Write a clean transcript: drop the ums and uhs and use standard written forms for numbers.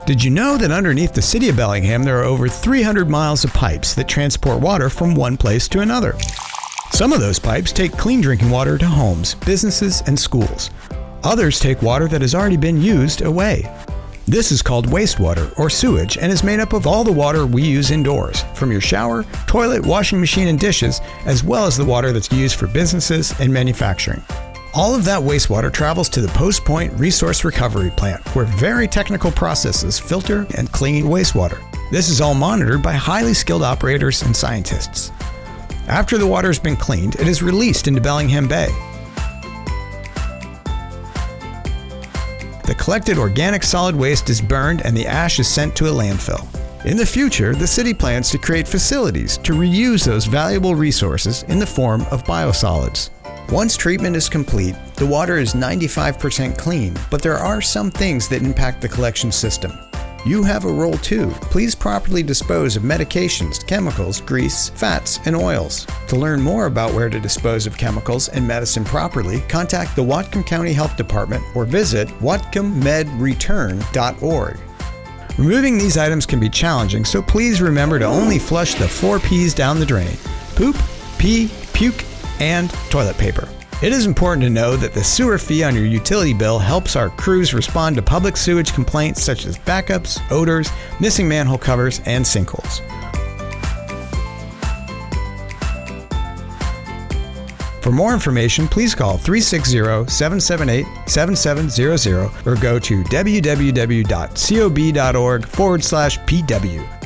Did you know that underneath the city of Bellingham there are over 300 miles of pipes that transport water from one place to another? Some of those pipes take clean drinking water to homes, businesses, and schools. Others take water that has already been used away. This is called wastewater or sewage and is made up of all the water we use indoors, from your shower, toilet, washing machine, and dishes, as well as the water that's used for businesses and manufacturing. All of that wastewater travels to the Post Point Resource Recovery Plant, where very technical processes filter and clean wastewater. This is all monitored by highly skilled operators and scientists. After the water has been cleaned, it is released into Bellingham Bay. The collected organic solid waste is burned and the ash is sent to a landfill. In the future, the city plans to create facilities to reuse those valuable resources in the form of biosolids. Once treatment is complete, the water is 95% clean, but there are some things that impact the collection system. You have a role too. Please properly dispose of medications, chemicals, grease, fats, and oils. To learn more about where to dispose of chemicals and medicine properly, contact the Whatcom County Health Department or visit whatcommedreturn.org. Removing these items can be challenging, so please remember to only flush the 4 P's down the drain: poop, pee, puke, and toilet paper. It is important to know that the sewer fee on your utility bill helps our crews respond to public sewage complaints such as backups, odors, missing manhole covers, and sinkholes. For more information, please call 360-778-7700 or go to www.cob.org/PW.